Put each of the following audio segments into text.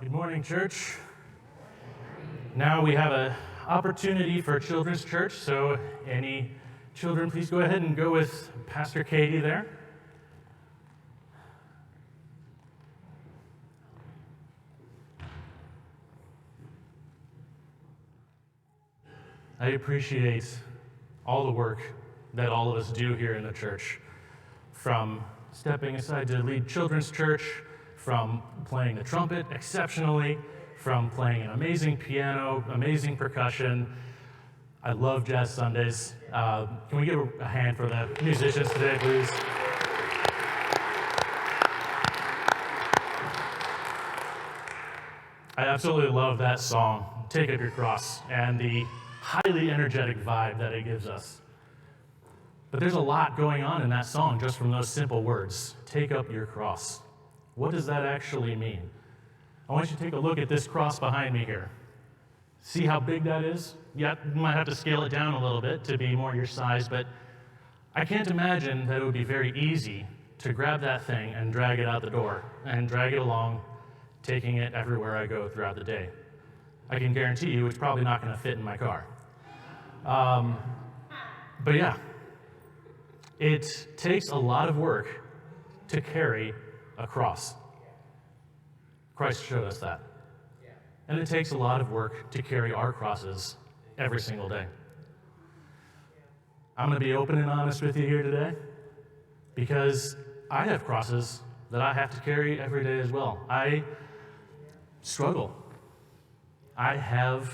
Good morning, church. Now we have an opportunity for children's church, so any children, please go ahead and go with Pastor Katie there. I appreciate all the work that all of us do here in the church, from stepping aside to lead children's church, from playing the trumpet exceptionally, from playing an amazing piano, amazing percussion. I love Jazz Sundays. Can we give a hand for the musicians today, please? I absolutely love that song, Take Up Your Cross, and the highly energetic vibe that it gives us. But there's a lot going on in that song just from those simple words, take up your cross. What does that actually mean? I want you to take a look at this cross behind me here. See how big that is? Yeah, you might have to scale it down a little bit to be more your size, but I can't imagine that it would be very easy to grab that thing and drag it out the door and drag it along, taking it everywhere I go throughout the day. I can guarantee you it's probably not going to fit in my car. But yeah, it takes a lot of work to carry a cross. Christ showed us that. And it takes a lot of work to carry our crosses every single day. I'm going to be open and honest with you here today because I have crosses that I have to carry every day as well. I struggle. I have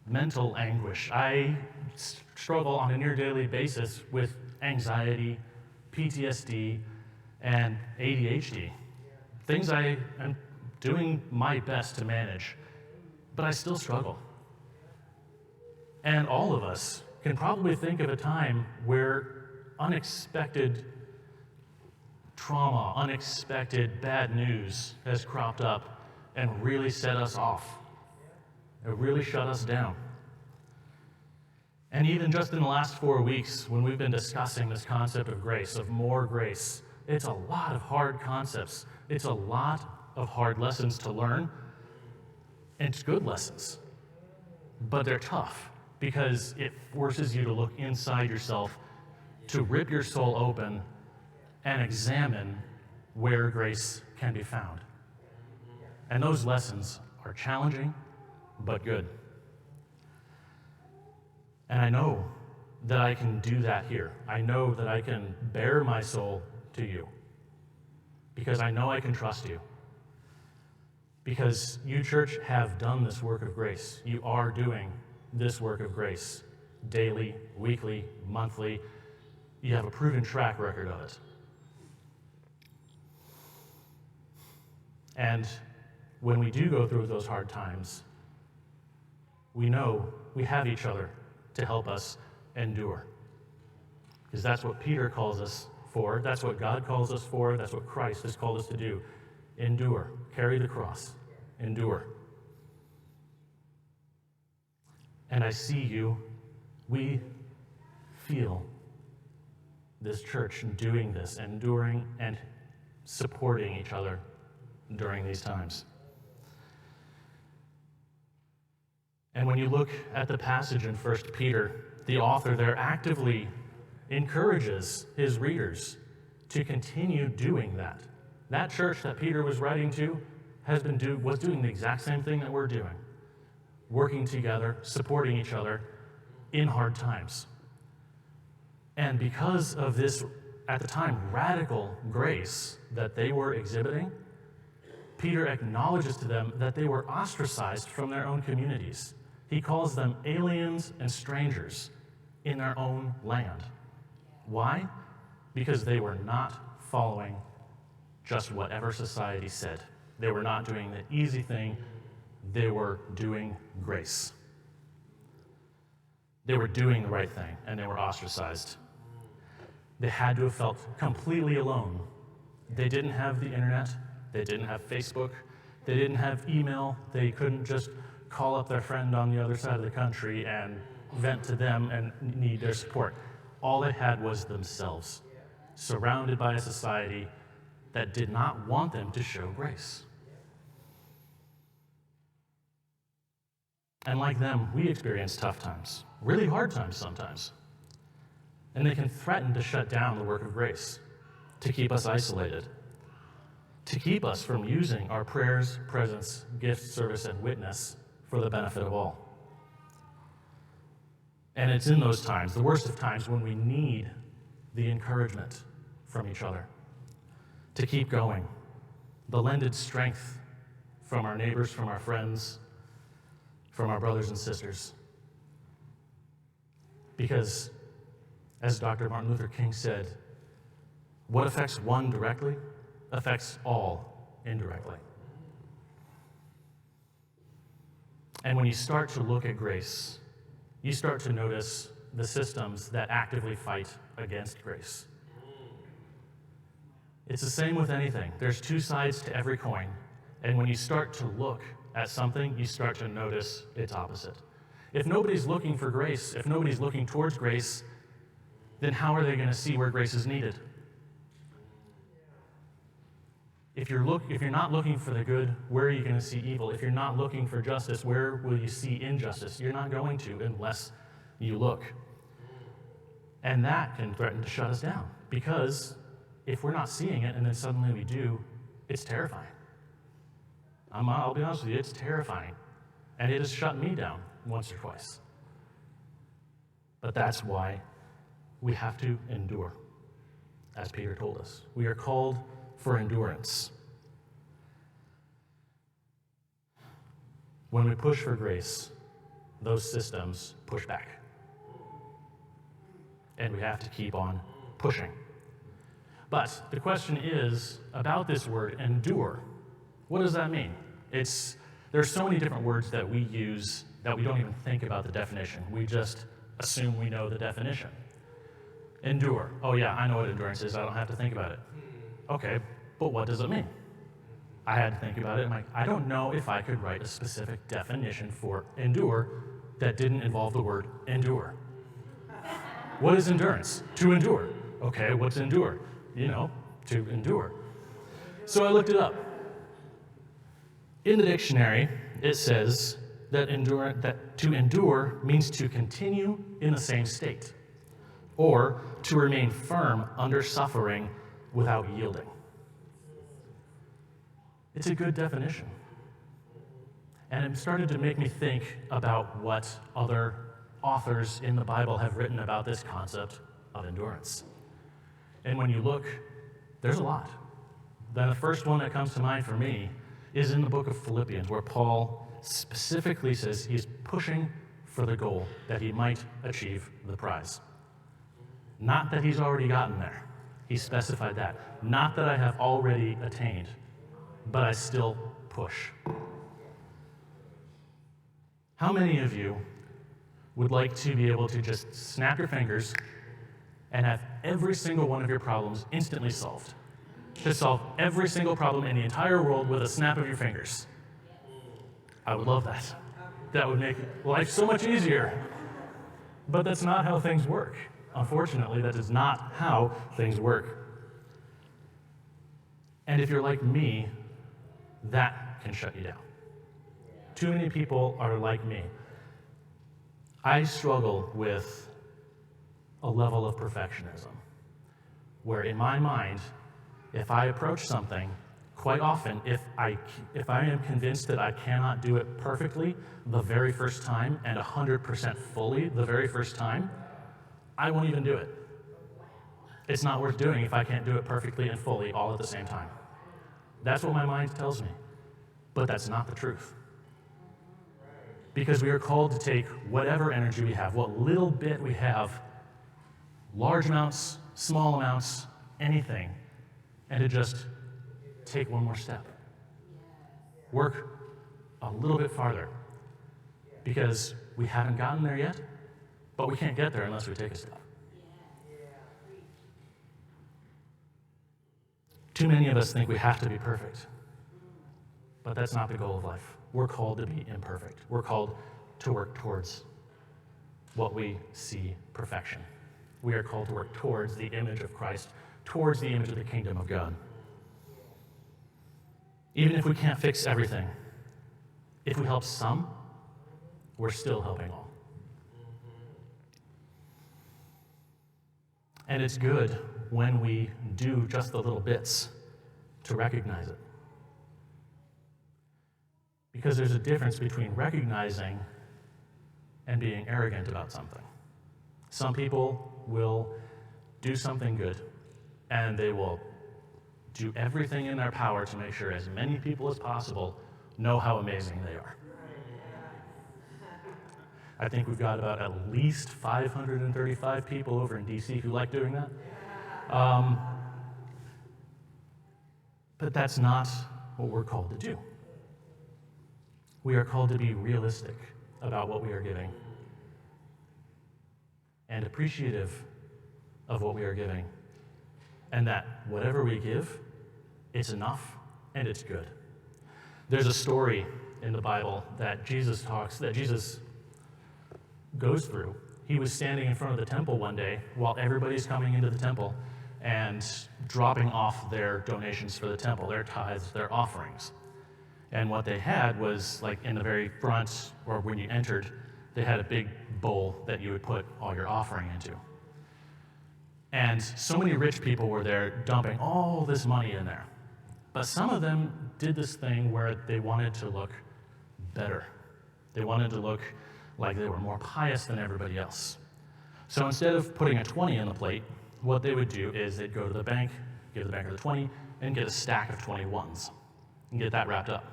mental anguish. I struggle on a near daily basis with anxiety, PTSD, and ADHD. Things I am doing my best to manage, but I still struggle. And all of us can probably think of a time where unexpected trauma, unexpected bad news has cropped up and really set us off. It really shut us down. And even just in the last 4 weeks, when we've been discussing this concept of grace, of more grace, it's a lot of hard concepts. It's a lot of hard lessons to learn. And it's good lessons. But they're tough because it forces you to look inside yourself, to rip your soul open and examine where grace can be found. And those lessons are challenging, but good. And I know that I can do that here. I know that I can bare my soul to you because I know I can trust you. Because you, church, have done this work of grace. You are doing this work of grace daily, weekly, monthly. You have a proven track record of it. And when we do go through those hard times, we know we have each other to help us endure. Because that's what Peter calls us for. That's what God calls us for. That's what Christ has called us to do. Endure. Carry the cross. Endure. And I see you. We feel this church doing this, enduring and supporting each other during these times. And when you look at the passage in 1 Peter, the author there actively encourages his readers to continue doing that. That church that Peter was writing to was doing the exact same thing that we're doing, working together, supporting each other in hard times. And because of this, at the time, radical grace that they were exhibiting, Peter acknowledges to them that they were ostracized from their own communities. He calls them aliens and strangers in their own land. Why? Because they were not following just whatever society said. They were not doing the easy thing. They were doing grace. They were doing the right thing, and they were ostracized. They had to have felt completely alone. They didn't have the internet. They didn't have Facebook. They didn't have email. They couldn't just call up their friend on the other side of the country and vent to them and need their support. All they had was themselves, surrounded by a society that did not want them to show grace. And like them, we experience tough times, really hard times sometimes. And they can threaten to shut down the work of grace, to keep us isolated, to keep us from using our prayers, presence, gift, service, and witness for the benefit of all. And it's in those times, the worst of times, when we need the encouragement from each other to keep going, the lended strength from our neighbors, from our friends, from our brothers and sisters. Because, as Dr. Martin Luther King said, what affects one directly affects all indirectly. And when you start to look at grace, you start to notice the systems that actively fight against grace. It's the same with anything. There's two sides to every coin. And when you start to look at something, you start to notice its opposite. If nobody's looking for grace, if nobody's looking towards grace, then how are they going to see where grace is needed? If you're not looking for the good, where are you going to see evil? If you're not looking for justice, where will you see injustice? You're not going to unless you look. And that can threaten to shut us down, because if we're not seeing it and then suddenly we do, it's terrifying. I'll be honest with you, it's terrifying. And it has shut me down once or twice. But that's why we have to endure, as Peter told us. We are called for endurance. When we push for grace, those systems push back. And we have to keep on pushing. But the question is about this word, endure. What does that mean? There's so many different words that we use that we don't even think about the definition. We just assume we know the definition. Endure. Oh yeah, I know what endurance is. I don't have to think about it. Okay, but what does it mean? I had to think about it. I'm like, I don't know if I could write a specific definition for endure that didn't involve the word endure. What is endurance? To endure. Okay, what's endure? To endure. So I looked it up. In the dictionary, it says that to endure means to continue in the same state, or to remain firm under suffering without yielding. It's a good definition. And it started to make me think about what other authors in the Bible have written about this concept of endurance. And when you look, there's a lot. Then the first one that comes to mind for me is in the book of Philippians, where Paul specifically says he's pushing for the goal that he might achieve the prize. Not that he's already gotten there. He specified that. Not that I have already attained, but I still push. How many of you would like to be able to just snap your fingers and have every single one of your problems instantly solved? To solve every single problem in the entire world with a snap of your fingers. I would love that. That would make life so much easier. But that's not how things work. Unfortunately, that is not how things work. And if you're like me, that can shut you down. Too many people are like me. I struggle with a level of perfectionism, where in my mind, if I approach something, quite often, if I am convinced that I cannot do it perfectly the very first time and 100% fully the very first time, I won't even do it. It's not worth doing if I can't do it perfectly and fully all at the same time. That's what my mind tells me. But that's not the truth. Because we are called to take whatever energy we have, what little bit we have, large amounts, small amounts, anything, and to just take one more step. Work a little bit farther. Because we haven't gotten there yet, but we can't get there unless we take a step. Too many of us think we have to be perfect. But that's not the goal of life. We're called to be imperfect. We're called to work towards what we see perfection. We are called to work towards the image of Christ, towards the image of the kingdom of God. Even if we can't fix everything, if we help some, we're still helping all. And it's good when we do just the little bits to recognize it. Because there's a difference between recognizing and being arrogant about something. Some people will do something good, and they will do everything in their power to make sure as many people as possible know how amazing they are. I think we've got about at least 535 people over in DC who like doing that. But that's not what we're called to do. We are called to be realistic about what we are giving and appreciative of what we are giving, and that whatever we give, it's enough and it's good. There's a story in the Bible that Jesus goes through. He was standing in front of the temple one day while everybody's coming into the temple and dropping off their donations for the temple, their tithes, their offerings. And what they had was, like in the very front, or when you entered, they had a big bowl that you would put all your offering into. And so many rich people were there dumping all this money in there. But some of them did this thing where they wanted to look better. They wanted to look like they were more pious than everybody else. So instead of putting a 20 in the plate, what they would do is they'd go to the bank, give the banker the 20, and get a stack of 21s and get that wrapped up.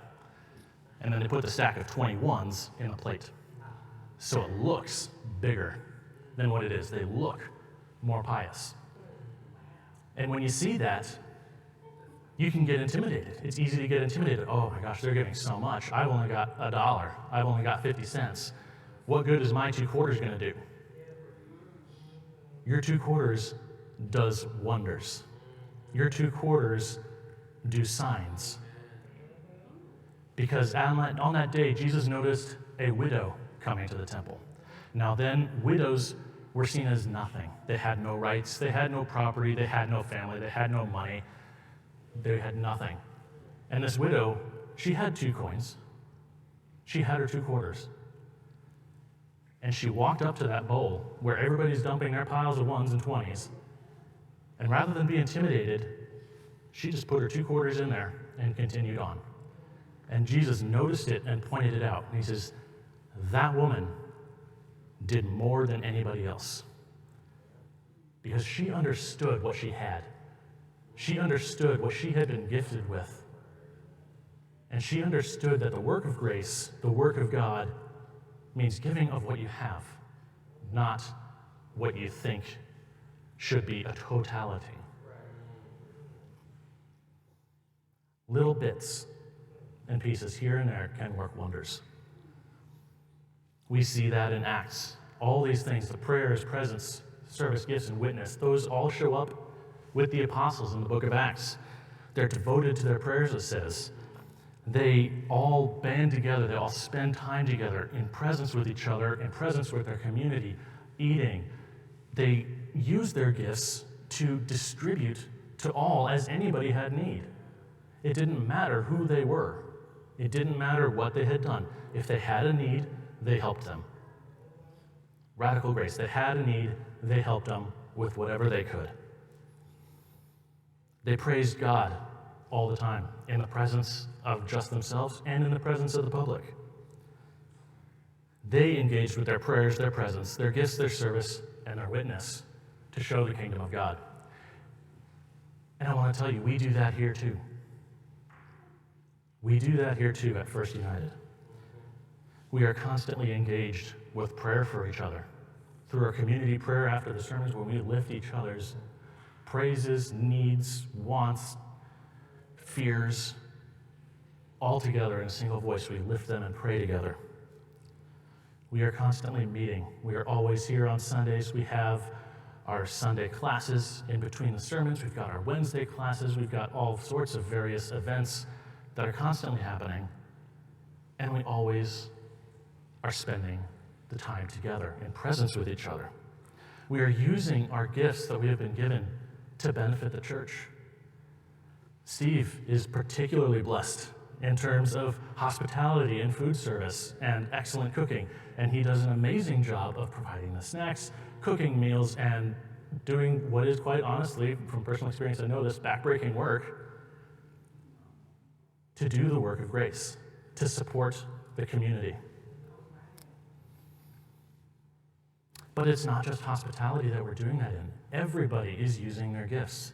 And then they put the stack of 21s in the plate. So it looks bigger than what it is. They look more pious. And when you see that, you can get intimidated. It's easy to get intimidated. Oh my gosh, they're giving so much. I've only got $1. I've only got 50 cents. What good is my 2 quarters going to do? Your 2 quarters does wonders. Your 2 quarters do signs. Because on that day, Jesus noticed a widow coming to the temple. Now then, widows were seen as nothing. They had no rights, they had no property, they had no family, they had no money, they had nothing. And this widow, she had 2 coins. She had her 2 quarters. And she walked up to that bowl where everybody's dumping their piles of 1s and 20s. And rather than be intimidated, she just put her 2 quarters in there and continued on. And Jesus noticed it and pointed it out. And he says, that woman did more than anybody else. Because she understood what she had. She understood what she had been gifted with. And she understood that the work of grace, the work of God, means giving of what you have, not what you think should be a totality. Little bits and pieces here and there can work wonders. We see that in Acts. All these things, the prayers, presence, service, gifts, and witness, those all show up with the apostles in the book of Acts. They're devoted to their prayers, it says. They all band together, they all spend time together in presence with each other, in presence with their community, eating. They use their gifts to distribute to all as anybody had need. It didn't matter who they were. It didn't matter what they had done. If they had a need, they helped them. Radical grace. They had a need, they helped them with whatever they could. They praised God all the time in the presence of just themselves and in the presence of the public. They engaged with their prayers, their presence, their gifts, their service, and their witness to show the kingdom of God. And I want to tell you, we do that here too. We do that here too at First United. We are constantly engaged with prayer for each other. Through our community prayer after the sermons, when we lift each other's praises, needs, wants, fears, all together in a single voice, we lift them and pray together. We are constantly meeting. We are always here on Sundays. We have our Sunday classes in between the sermons. We've got our Wednesday classes. We've got all sorts of various events that are constantly happening. And we always are spending the time together in presence with each other. We are using our gifts that we have been given to benefit the church. Steve is particularly blessed in terms of hospitality and food service and excellent cooking. And he does an amazing job of providing the snacks, cooking meals, and doing what is quite honestly, from personal experience I know this, backbreaking work to do the work of grace, to support the community. But it's not just hospitality that we're doing that in. Everybody is using their gifts.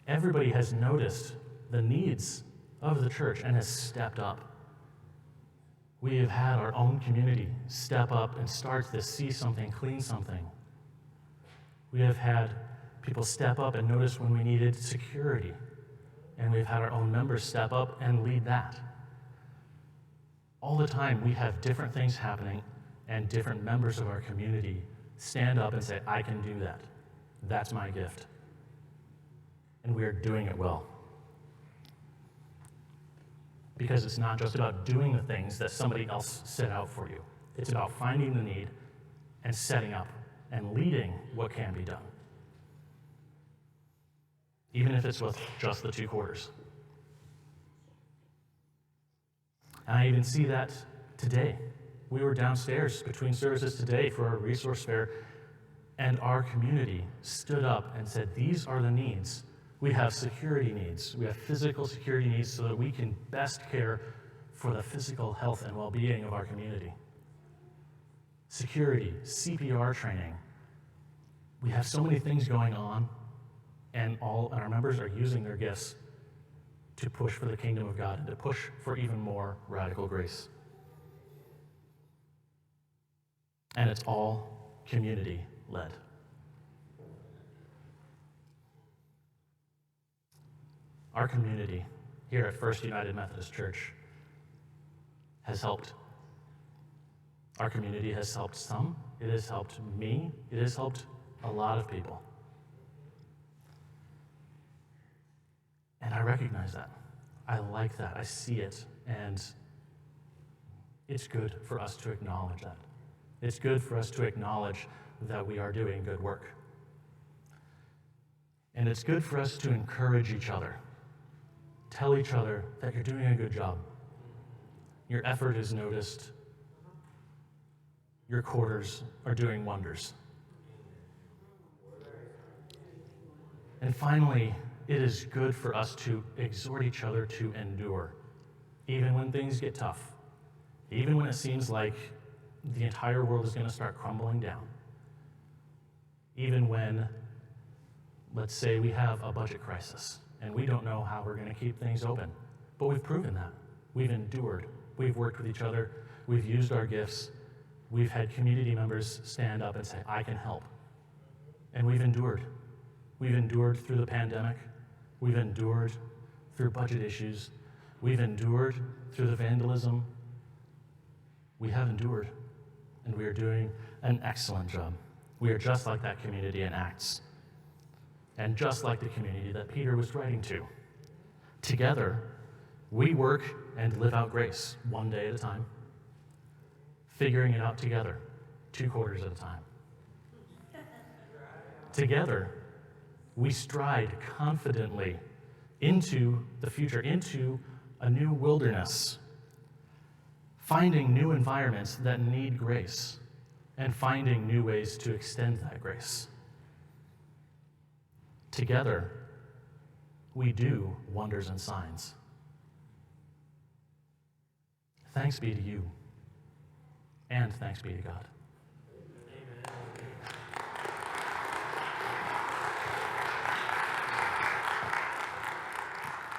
Everybody has noticed the needs of the church and has stepped up. We have had our own community step up and start this see something, clean something. We have had people step up and notice when we needed security. And we've had our own members step up and lead that. All the time we have different things happening and different members of our community stand up and say, I can do that. That's my gift. And we are doing it well. Because it's not just about doing the things that somebody else set out for you. It's about finding the need and setting up and leading what can be done. Even if it's with just the 2 quarters. And I even see that today. We were downstairs between services today for our resource fair, and our community stood up and said, these are the needs. We have security needs. We have physical security needs so that we can best care for the physical health and well-being of our community. Security, CPR training. We have so many things going on, and our members are using their gifts to push for the kingdom of God and to push for even more radical grace. And it's all community-led. Our community here at First United Methodist Church has helped. Our community has helped some. It has helped me. It has helped a lot of people. And I recognize that. I like that. I see it. And it's good for us to acknowledge that. It's good for us to acknowledge that we are doing good work. And it's good for us to encourage each other. Tell each other that you're doing a good job. Your effort is noticed. Your quarters are doing wonders. And finally, it is good for us to exhort each other to endure, even when things get tough, even when it seems like the entire world is going to start crumbling down, even when, let's say, we have a budget crisis and we don't know how we're going to keep things open. But we've proven that. We've endured. We've worked with each other. We've used our gifts. We've had community members stand up and say, I can help. And we've endured. We've endured through the pandemic. We've endured through budget issues. We've endured through the vandalism. We have endured, and we are doing an excellent job. We are just like that community in Acts, and just like the community that Peter was writing to. Together, we work and live out grace one day at a time, figuring it out together, 2 quarters at a time. Together, we stride confidently into the future, into a new wilderness, finding new environments that need grace and finding new ways to extend that grace. Together, we do wonders and signs. Thanks be to you, and thanks be to God.